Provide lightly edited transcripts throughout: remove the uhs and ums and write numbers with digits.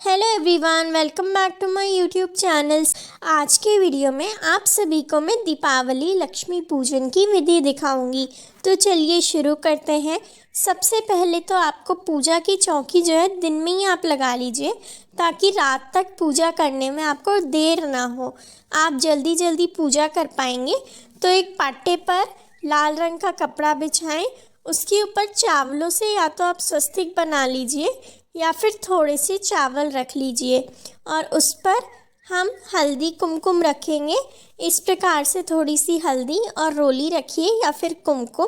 Hello everyone, welcome back to my YouTube channels. आज के video में आप सभी को मैं दीपावली लक्ष्मी पूजन की विधि दिखाऊंगी। तो चलिए शुरू करते हैं। सबसे पहले तो आपको पूजा की चौकी जो है दिन में ही आप लगा लीजिए, ताकि रात तक पूजा करने में आपको देर ना हो, आप जल्दी जल्दी पूजा कर पाएंगे। तो एक पाटे पर लाल रंग का कपड़ा बिछाएं, उसके ऊपर चावलों से या तो आप स्वस्तिक बना लीजिए या फिर थोड़े से चावल रख लीजिए और उस पर हम हल्दी कुमकुम रखेंगे। इस प्रकार से थोड़ी सी हल्दी और रोली रखिए या फिर कुमकुम।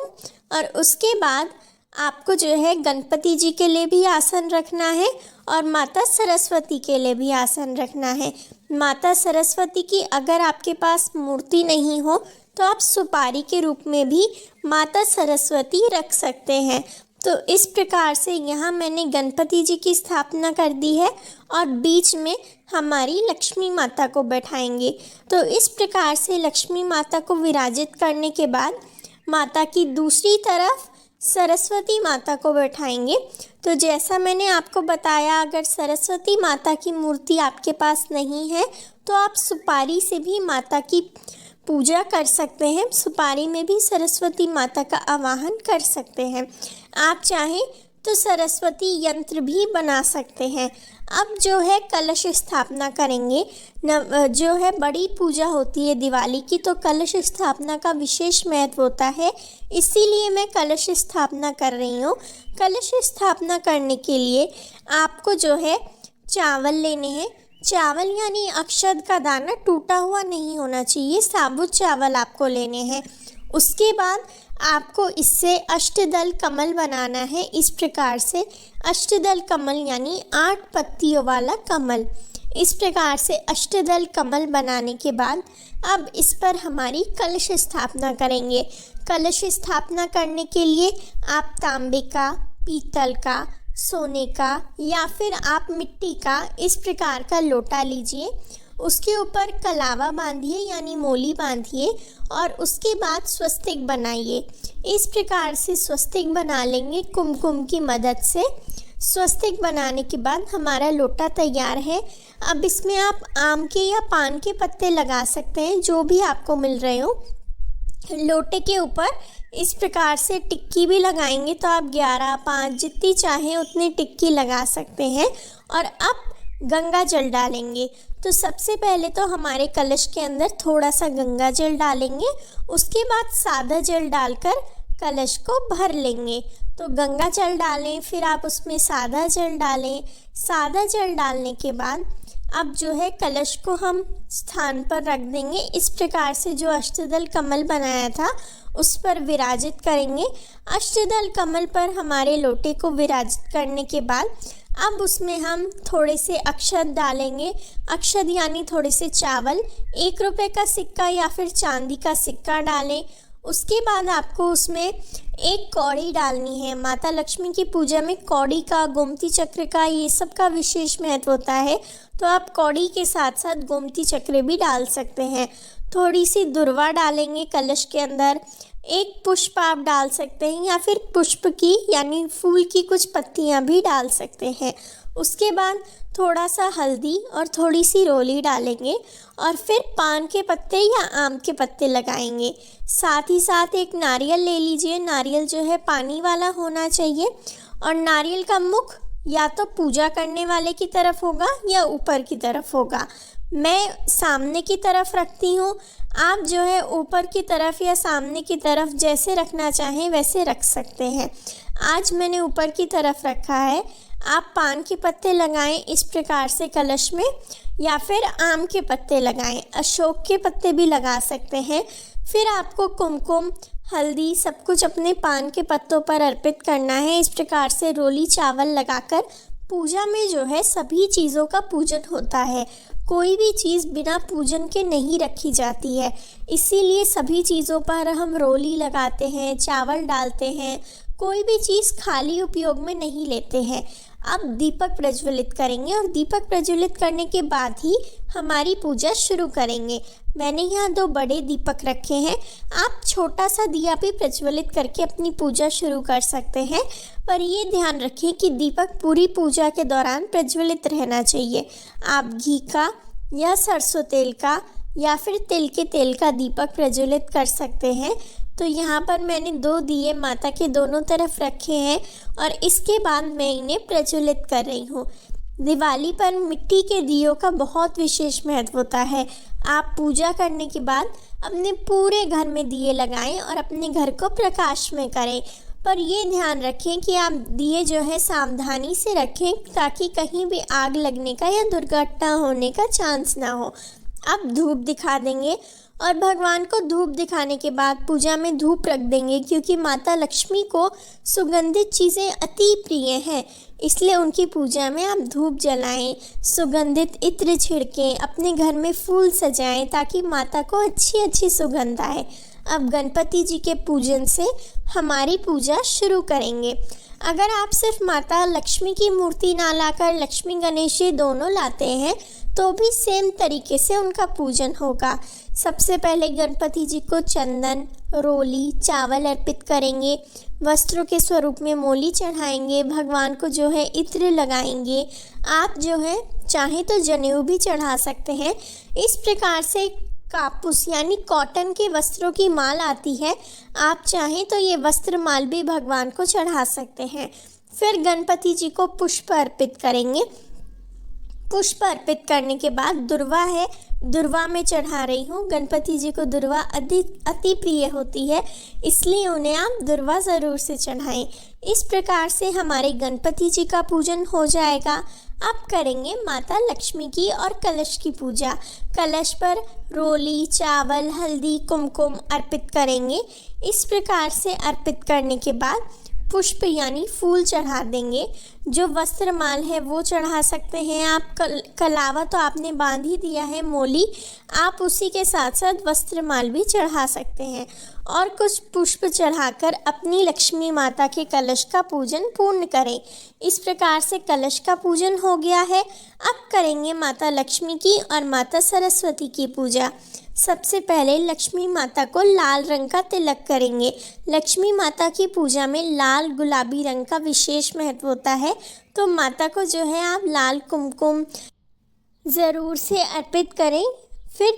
और उसके बाद आपको जो है गणपति जी के लिए भी आसन रखना है और माता सरस्वती के लिए भी आसन रखना है। माता सरस्वती की अगर आपके पास मूर्ति नहीं हो तो आप सुपारी के रूप में भी माता सरस्वती रख सकते हैं। तो इस प्रकार से यहाँ मैंने गणपति जी की स्थापना कर दी है और बीच में हमारी लक्ष्मी माता को बैठाएंगे। तो इस प्रकार से लक्ष्मी माता को विराजित करने के बाद माता की दूसरी तरफ सरस्वती माता को बैठाएंगे। तो जैसा मैंने आपको बताया, अगर सरस्वती माता की मूर्ति आपके पास नहीं है तो आप सुपारी से भी माता की पूजा कर सकते हैं। सुपारी में भी सरस्वती माता का आवाहन कर सकते हैं। आप चाहें तो सरस्वती यंत्र भी बना सकते हैं। अब जो है कलश स्थापना करेंगे। जो है बड़ी पूजा होती है दिवाली की, तो कलश स्थापना का विशेष महत्व होता है, इसीलिए मैं कलश स्थापना कर रही हूँ। कलश स्थापना करने के लिए आपको जो है चावल लेने हैं। चावल यानी अक्षत का दाना टूटा हुआ नहीं होना चाहिए, साबुत चावल आपको लेने हैं। उसके बाद आपको इससे अष्टदल कमल बनाना है। इस प्रकार से अष्टदल कमल यानी 8 पत्तियों वाला कमल। इस प्रकार से अष्टदल कमल बनाने के बाद अब इस पर हमारी कलश स्थापना करेंगे। कलश स्थापना करने के लिए आप तांबे का, पीतल का, सोने का या फिर आप मिट्टी का इस प्रकार का लोटा लीजिए। उसके ऊपर कलावा बांधिए यानी मोली बांधिए और उसके बाद स्वस्तिक बनाइए। इस प्रकार से स्वस्तिक बना लेंगे कुमकुम की मदद से। स्वस्तिक बनाने के बाद हमारा लोटा तैयार है। अब इसमें आप आम के या पान के पत्ते लगा सकते हैं, जो भी आपको मिल रहे हो। लोटे के ऊपर इस प्रकार से टिक्की भी लगाएंगे, तो आप 11, 5 जितनी चाहें उतनी टिक्की लगा सकते हैं। और अब गंगा जल डालेंगे। तो सबसे पहले तो हमारे कलश के अंदर थोड़ा सा गंगा जल डालेंगे, उसके बाद सादा जल डालकर कलश को भर लेंगे। तो गंगा जल डालें, फिर आप उसमें सादा जल डालें। सादा जल डालने के बाद अब जो है कलश को हम स्थान पर रख देंगे। इस प्रकार से जो अष्टदल कमल बनाया था उस पर विराजित करेंगे। अष्टदल कमल पर हमारे लोटे को विराजित करने के बाद अब उसमें हम थोड़े से अक्षत डालेंगे। अक्षत यानी थोड़े से चावल, 1 रुपये का सिक्का या फिर चांदी का सिक्का डालें। उसके बाद आपको उसमें एक कौड़ी डालनी है। माता लक्ष्मी की पूजा में कौड़ी का, गोमती चक्र का, ये सब का विशेष महत्व होता है। तो आप कौड़ी के साथ साथ गोमती चक्र भी डाल सकते हैं। थोड़ी सी दुर्वा डालेंगे कलश के अंदर। एक पुष्प आप डाल सकते हैं या फिर पुष्प की यानी फूल की कुछ पत्तियां भी डाल सकते हैं। उसके बाद थोड़ा सा हल्दी और थोड़ी सी रोली डालेंगे और फिर पान के पत्ते या आम के पत्ते लगाएंगे। साथ ही साथ एक नारियल ले लीजिए। नारियल जो है पानी वाला होना चाहिए और नारियल का मुख या तो पूजा करने वाले की तरफ होगा या ऊपर की तरफ होगा। मैं सामने की तरफ रखती हूँ, आप जो है ऊपर की तरफ या सामने की तरफ जैसे रखना चाहें वैसे रख सकते हैं। आज मैंने ऊपर की तरफ रखा है। आप पान के पत्ते लगाएं इस प्रकार से कलश में, या फिर आम के पत्ते लगाएं, अशोक के पत्ते भी लगा सकते हैं। फिर आपको कुमकुम, हल्दी सब कुछ अपने पान के पत्तों पर अर्पित करना है। इस प्रकार से रोली चावल लगाकर पूजा में जो है सभी चीज़ों का पूजन होता है। कोई भी चीज़ बिना पूजन के नहीं रखी जाती है, इसीलिए सभी चीज़ों पर हम रोली लगाते हैं, चावल डालते हैं। कोई भी चीज़ खाली उपयोग में नहीं लेते हैं। अब दीपक प्रज्वलित करेंगे और दीपक प्रज्वलित करने के बाद ही हमारी पूजा शुरू करेंगे। मैंने यहाँ 2 बड़े दीपक रखे हैं। आप छोटा सा दिया भी प्रज्वलित करके अपनी पूजा शुरू कर सकते हैं, पर ये ध्यान रखें कि दीपक पूरी पूजा के दौरान प्रज्वलित रहना चाहिए। आप घी का या सरसों तेल का या फिर तिल के तेल का दीपक प्रज्वलित कर सकते हैं। तो यहाँ पर मैंने 2 दिए माता के दोनों तरफ रखे हैं और इसके बाद मैं इन्हें प्रज्वलित कर रही हूँ। दिवाली पर मिट्टी के दियों का बहुत विशेष महत्व होता है। आप पूजा करने के बाद अपने पूरे घर में दिए लगाएं और अपने घर को प्रकाश में करें, पर ये ध्यान रखें कि आप दिए जो है सावधानी से रखें ताकि कहीं भी आग लगने का या दुर्घटना होने का चांस ना हो। अब धूप दिखा देंगे और भगवान को धूप दिखाने के बाद पूजा में धूप रख देंगे, क्योंकि माता लक्ष्मी को सुगंधित चीज़ें अति प्रिय हैं, इसलिए उनकी पूजा में आप धूप जलाएं, सुगंधित इत्र छिड़कें, अपने घर में फूल सजाएं ताकि माता को अच्छी सुगंध आए। अब गणपति जी के पूजन से हमारी पूजा शुरू करेंगे। अगर आप सिर्फ माता लक्ष्मी की मूर्ति ना लाकर लक्ष्मी गणेश जी दोनों लाते हैं तो भी सेम तरीके से उनका पूजन होगा। सबसे पहले गणपति जी को चंदन, रोली, चावल अर्पित करेंगे, वस्त्रों के स्वरूप में मोली चढ़ाएंगे, भगवान को जो है इत्र लगाएंगे। आप जो है चाहे तो जनेऊ भी चढ़ा सकते हैं। इस प्रकार से कापूस यानी कॉटन के वस्त्रों की माल आती है, आप चाहें तो ये वस्त्र माल भी भगवान को चढ़ा सकते हैं। फिर गणपति जी को पुष्प अर्पित करेंगे। पुष्प अर्पित करने के बाद दुर्वा है, दुर्वा में चढ़ा रही हूँ। गणपति जी को दुर्वा अति प्रिय होती है, इसलिए उन्हें आप दुर्वा ज़रूर से चढ़ाएं। इस प्रकार से हमारे गणपति जी का पूजन हो जाएगा। अब करेंगे माता लक्ष्मी की और कलश की पूजा। कलश पर रोली, चावल, हल्दी, कुमकुम अर्पित करेंगे। इस प्रकार से अर्पित करने के बाद पुष्प यानी फूल चढ़ा देंगे। जो वस्त्र माल है वो चढ़ा सकते हैं आप। कलावा तो आपने बांध ही दिया है, मोली, आप उसी के साथ साथ वस्त्र माल भी चढ़ा सकते हैं और कुछ पुष्प चढ़ाकर अपनी लक्ष्मी माता के कलश का पूजन पूर्ण करें। इस प्रकार से कलश का पूजन हो गया है। अब करेंगे माता लक्ष्मी की और माता सरस्वती की पूजा। सबसे पहले लक्ष्मी माता को लाल रंग का तिलक करेंगे। लक्ष्मी माता की पूजा में लाल गुलाबी रंग का विशेष महत्व होता है, तो माता को जो है आप लाल कुमकुम ज़रूर से अर्पित करें। फिर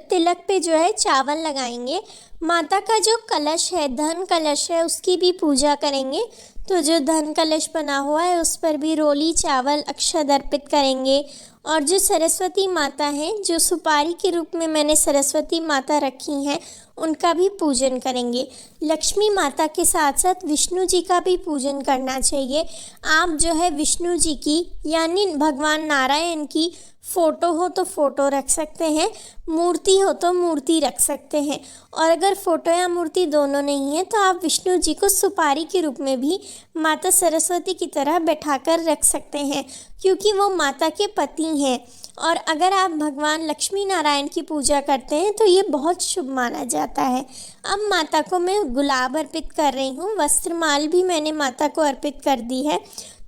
तिलक पे जो है चावल लगाएंगे। माता का जो कलश है, धन कलश है, उसकी भी पूजा करेंगे। तो जो धन कलश बना हुआ है उस पर भी रोली, चावल, अक्षत अर्पित करेंगे। और जो सरस्वती माता हैं, जो सुपारी के रूप में मैंने सरस्वती माता रखी हैं, उनका भी पूजन करेंगे। लक्ष्मी माता के साथ साथ विष्णु जी का भी पूजन करना चाहिए। आप जो है विष्णु जी की यानी भगवान नारायण की फ़ोटो हो तो फ़ोटो रख सकते हैं, मूर्ति हो तो मूर्ति रख सकते हैं, और अगर फ़ोटो या मूर्ति दोनों नहीं है तो आप विष्णु जी को सुपारी के रूप में भी माता सरस्वती की तरह बैठाकर रख सकते हैं, क्योंकि वो माता के पति हैं। और अगर आप भगवान लक्ष्मी नारायण की पूजा करते हैं तो ये बहुत शुभ माना जाता है। अब माता को मैं गुलाब अर्पित कर रही हूँ। वस्त्रमाल भी मैंने माता को अर्पित कर दी है,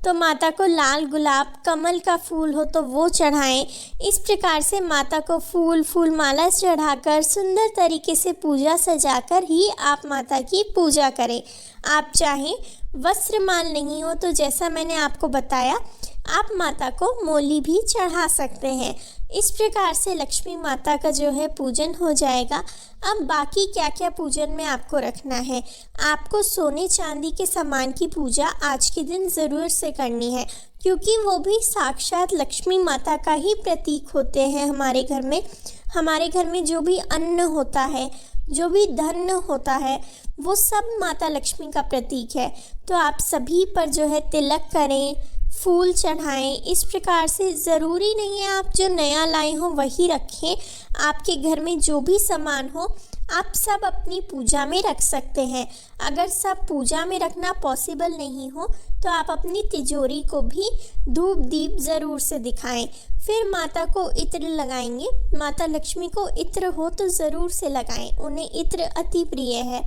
तो माता को लाल गुलाब, कमल का फूल हो तो वो चढ़ाएं। इस प्रकार से माता को फूल माला चढ़ाकर सुंदर तरीके से पूजा सजाकर ही आप माता की पूजा करें। आप चाहें वस्त्रमाल नहीं हो तो जैसा मैंने आपको बताया, आप माता को मोली भी चढ़ा सकते हैं। इस प्रकार से लक्ष्मी माता का जो है पूजन हो जाएगा। अब बाकी क्या क्या पूजन में आपको रखना है, आपको सोने चांदी के सामान की पूजा आज के दिन ज़रूर से करनी है, क्योंकि वो भी साक्षात लक्ष्मी माता का ही प्रतीक होते हैं। हमारे घर में जो भी अन्न होता है, जो भी धन होता है, वो सब माता लक्ष्मी का प्रतीक है। तो आप सभी पर जो है तिलक करें, फूल चढ़ाएं। इस प्रकार से ज़रूरी नहीं है आप जो नया लाए हो वही रखें। आपके घर में जो भी सामान हो आप सब अपनी पूजा में रख सकते हैं। अगर सब पूजा में रखना पॉसिबल नहीं हो तो आप अपनी तिजोरी को भी धूप दीप ज़रूर से दिखाएं। फिर माता को इत्र लगाएंगे। माता लक्ष्मी को इत्र हो तो ज़रूर से लगाएं, उन्हें इत्र अति प्रिय है।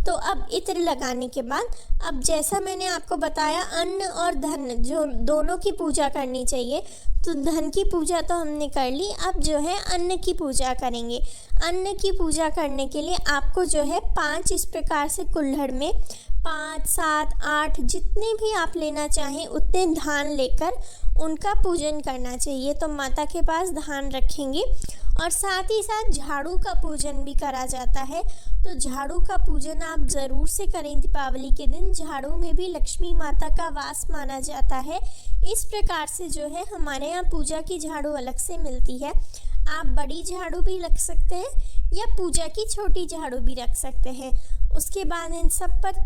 तो अब इत्र लगाने के बाद अब जैसा मैंने आपको बताया अन्न और धन जो दोनों की पूजा करनी चाहिए, तो धन की पूजा तो हमने कर ली, अब जो है अन्न की पूजा करेंगे। अन्न की पूजा करने के लिए आपको जो है 5 इस प्रकार से कुल्हड़ में 5, 7, 8 जितने भी आप लेना चाहें उतने धान लेकर उनका पूजन करना चाहिए। तो माता के पास धान रखेंगे और साथ ही साथ झाड़ू का पूजन भी करा जाता है। तो झाड़ू का पूजन आप ज़रूर से करें दीपावली के दिन। झाड़ू में भी लक्ष्मी माता का वास माना जाता है। इस प्रकार से जो है हमारे यहाँ पूजा की झाड़ू अलग से मिलती है। आप बड़ी झाड़ू भी रख सकते हैं या पूजा की छोटी झाड़ू भी रख सकते हैं। उसके बाद इन सब पर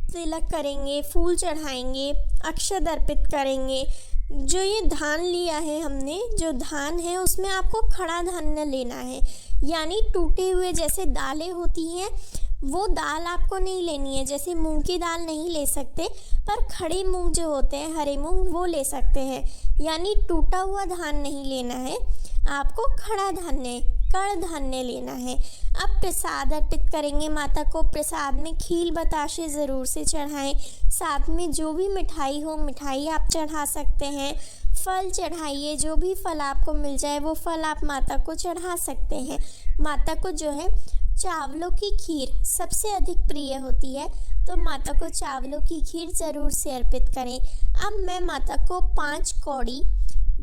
तिलक करेंगे, फूल चढ़ाएंगे, अक्षत अर्पित करेंगे। जो ये धान लिया है हमने, जो धान है उसमें आपको खड़ा धान्य लेना है, यानी टूटे हुए जैसे दालें होती हैं वो दाल आपको नहीं लेनी है। जैसे मूंग की दाल नहीं ले सकते, पर खड़े मूंग जो होते हैं हरे मूंग वो ले सकते हैं, यानी टूटा हुआ धान नहीं लेना है, आपको खड़ा धान्य कड़ धान्य लेना है। अब प्रसाद अर्पित करेंगे माता को। प्रसाद में खील बताशे ज़रूर से चढ़ाएं। साथ में जो भी मिठाई हो मिठाई आप चढ़ा सकते हैं। फल चढ़ाइए, जो भी फल आपको मिल जाए वो फल आप माता को चढ़ा सकते हैं। माता को जो है चावलों की खीर सबसे अधिक प्रिय होती है, तो माता को चावलों की खीर ज़रूर से अर्पित करें। अब मैं माता को 5 कौड़ी,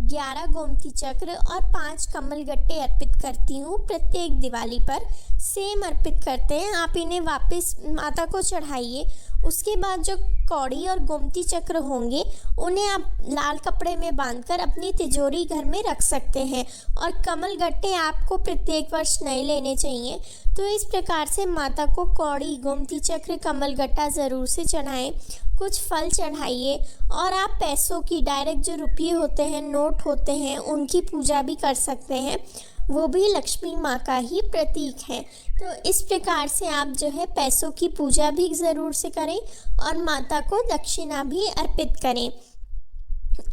11 गोमती चक्र और 5 कमल गट्टे अर्पित करती हूँ। प्रत्येक दिवाली पर सेम अर्पित करते हैं। आप इन्हें वापस माता को चढ़ाइए। उसके बाद जो कौड़ी और गोमती चक्र होंगे उन्हें आप लाल कपड़े में बांधकर अपनी तिजोरी घर में रख सकते हैं, और कमल गट्टे आपको प्रत्येक वर्ष नए लेने चाहिए। तो इस प्रकार से माता को कौड़ी, गोमती चक्र, कमल गट्टा ज़रूर से चढ़ाएं। कुछ फल चढ़ाइए, और आप पैसों की डायरेक्ट जो रुपये होते हैं, नोट होते हैं, उनकी पूजा भी कर सकते हैं, वो भी लक्ष्मी माँ का ही प्रतीक है। तो इस प्रकार से आप जो है पैसों की पूजा भी ज़रूर से करें और माता को दक्षिणा भी अर्पित करें।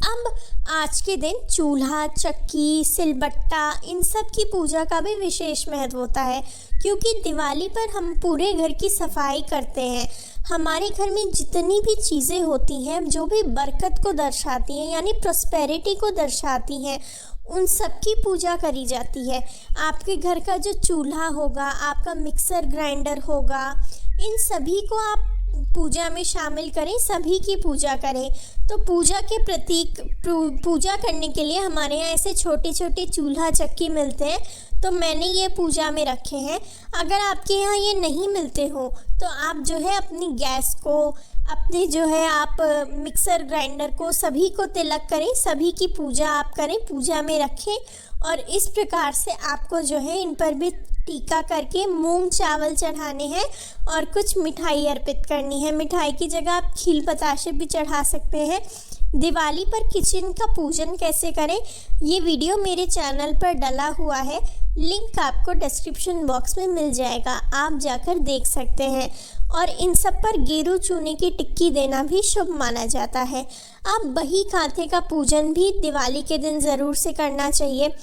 अब आज के दिन चूल्हा, चक्की, सिलबट्टा इन सब की पूजा का भी विशेष महत्व होता है, क्योंकि दिवाली पर हम पूरे घर की सफाई करते हैं। हमारे घर में जितनी भी चीज़ें होती हैं जो भी बरकत को दर्शाती हैं, यानी प्रॉस्पेरिटी को दर्शाती हैं, उन सब की पूजा करी जाती है। आपके घर का जो चूल्हा होगा, आपका मिक्सर ग्राइंडर होगा, इन सभी को आप पूजा में शामिल करें, सभी की पूजा करें। तो पूजा के प्रतीक पूजा करने के लिए हमारे यहाँ ऐसे छोटे छोटे चूल्हा चक्की मिलते हैं, तो मैंने ये पूजा में रखे हैं। अगर आपके यहाँ ये नहीं मिलते हो तो आप जो है अपनी गैस को, अपने जो है आप मिक्सर ग्राइंडर को, सभी को तिलक करें, सभी की पूजा आप करें, पूजा में रखें। और इस प्रकार से आपको जो है इन पर भी टीका करके मूंग चावल चढ़ाने हैं और कुछ मिठाई अर्पित करनी है। मिठाई की जगह आप खील बताशे भी चढ़ा सकते हैं। दिवाली पर किचन का पूजन कैसे करें, ये वीडियो मेरे चैनल पर डला हुआ है, लिंक आपको डिस्क्रिप्शन बॉक्स में मिल जाएगा, आप जाकर देख सकते हैं। और इन सब पर गेरू चूने की टिक्की देना भी शुभ माना जाता है। आप बही खाते का पूजन भी दिवाली के दिन ज़रूर से करना चाहिए।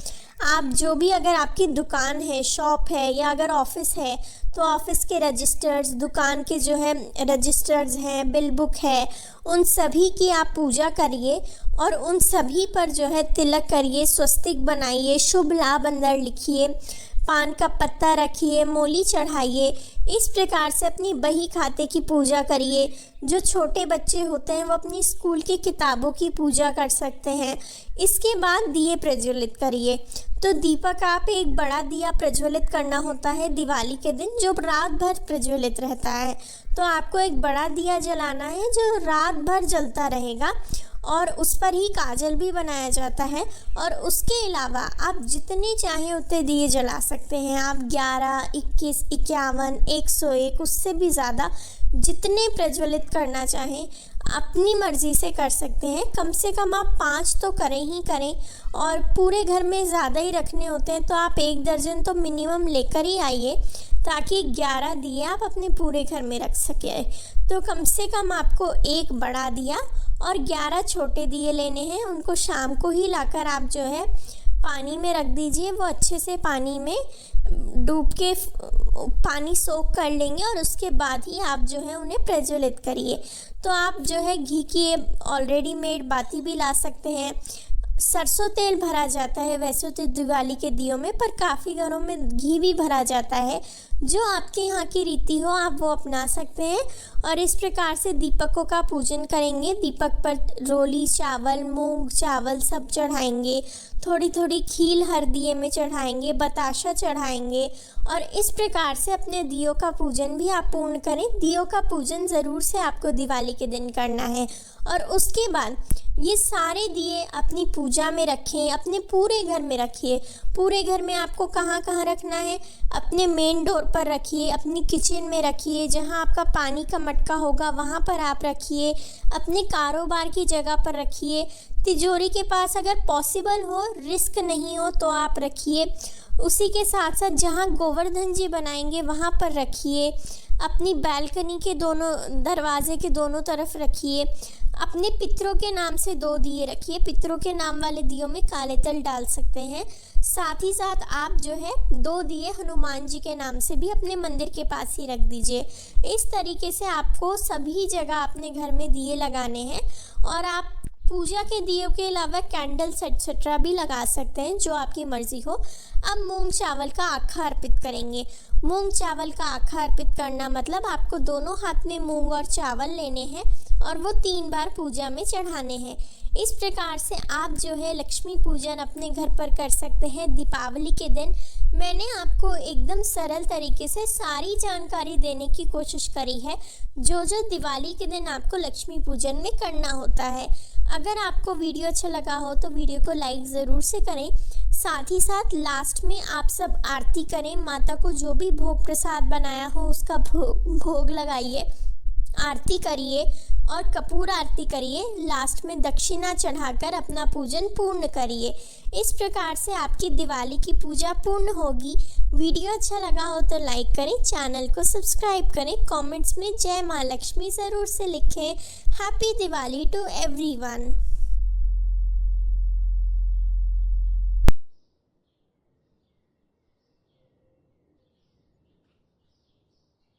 आप जो भी, अगर आपकी दुकान है, शॉप है, या अगर ऑफिस है, तो ऑफिस के रजिस्टर्स, दुकान के जो है रजिस्टर्स हैं, बिल बुक है, उन सभी की आप पूजा करिए और उन सभी पर जो है तिलक करिए, स्वस्तिक बनाइए, शुभ लाभ अंदर लिखिए, पान का पत्ता रखिए, मोली चढ़ाइए। इस प्रकार से अपनी बही खाते की पूजा करिए। जो छोटे बच्चे होते हैं वो अपनी स्कूल की किताबों की पूजा कर सकते हैं। इसके बाद दिए प्रज्वलित करिए। तो दीपक आप एक बड़ा दिया प्रज्वलित करना होता है दिवाली के दिन, जो रात भर प्रज्वलित रहता है। तो आपको एक बड़ा दिया जलाना है जो रात भर जलता रहेगा, और उस पर ही काजल भी बनाया जाता है। और उसके अलावा आप जितने चाहें उतने दिए जला सकते हैं। आप 11, 21, 51, 101, उससे भी ज़्यादा जितने प्रज्वलित करना चाहें अपनी मर्ज़ी से कर सकते हैं। कम से कम आप 5 तो करें ही करें, और पूरे घर में ज़्यादा ही रखने होते हैं तो आप 1 दर्जन तो मिनिमम लेकर ही आइए, ताकि 11 दिए आप अपने पूरे घर में रख सके। तो कम से कम आपको एक बड़ा दिया और 11 छोटे दिए लेने हैं। उनको शाम को ही लाकर आप जो है पानी में रख दीजिए। वो अच्छे से पानी में डूब के पानी सोख कर लेंगे और उसके बाद ही आप जो है उन्हें प्रज्वलित करिए। तो आप जो है घी की ऑलरेडी मेड बाती भी ला सकते हैं। सरसों तेल भरा जाता है वैसे तो दिवाली के दियों में, पर काफ़ी घरों में घी भी भरा जाता है। जो आपके यहाँ की रीति हो आप वो अपना सकते हैं। और इस प्रकार से दीपकों का पूजन करेंगे। दीपक पर रोली चावल, मूंग चावल सब चढ़ाएंगे। थोड़ी थोड़ी खील हर दिए में चढ़ाएंगे, बताशा चढ़ाएंगे। और इस प्रकार से अपने दियों का पूजन भी आप पूर्ण करें। दियों का पूजन ज़रूर से आपको दिवाली के दिन करना है। और उसके बाद ये सारे दिए अपनी पूजा में रखें, अपने पूरे घर में रखिए। पूरे घर में आपको कहाँ कहाँ रखना है? अपने मेन डोर पर रखिए, अपनी किचन में रखिए, जहाँ आपका पानी का मटका होगा वहाँ पर आप रखिए, अपने कारोबार की जगह पर रखिए, तिजोरी के पास अगर पॉसिबल हो, रिस्क नहीं हो तो आप रखिए। उसी के साथ साथ जहाँ गोवर्धन जी बनाएंगे वहाँ पर रखिए। अपनी बैल्कनी के दोनों दरवाजे के दोनों तरफ रखिए। अपने पितरों के नाम से 2 दिए रखिए। पितरों के नाम वाले दियों में काले तिल डाल सकते हैं। साथ ही साथ आप जो है 2 दिए हनुमान जी के नाम से भी अपने मंदिर के पास ही रख दीजिए। इस तरीके से आपको सभी जगह अपने घर में दिए लगाने हैं। और आप पूजा के दियों के अलावा कैंडल्स एक्सेट्रा भी लगा सकते हैं, जो आपकी मर्जी हो। अब मूंग चावल का आखा अर्पित करेंगे। मूंग चावल का आखा अर्पित करना मतलब आपको दोनों हाथ में मूंग और चावल लेने हैं और वो 3 बार पूजा में चढ़ाने हैं। इस प्रकार से आप जो है लक्ष्मी पूजन अपने घर पर कर सकते हैं दीपावली के दिन। मैंने आपको एकदम सरल तरीके से सारी जानकारी देने की कोशिश करी है, जो दिवाली के दिन आपको लक्ष्मी पूजन में करना होता है। अगर आपको वीडियो अच्छा लगा हो तो वीडियो को लाइक ज़रूर से करें। साथ ही साथ लास्ट में आप सब आरती करें। माता को जो भी भोग प्रसाद बनाया हो उसका भोग लगाइए, आरती करिए और कपूर आरती करिए। लास्ट में दक्षिणा चढ़ाकर अपना पूजन पूर्ण करिए। इस प्रकार से आपकी दिवाली की पूजा पूर्ण होगी। वीडियो अच्छा लगा हो तो लाइक करें, चैनल को सब्सक्राइब करें, कमेंट्स में जय माँ लक्ष्मी ज़रूर से लिखें। Happy Diwali to everyone.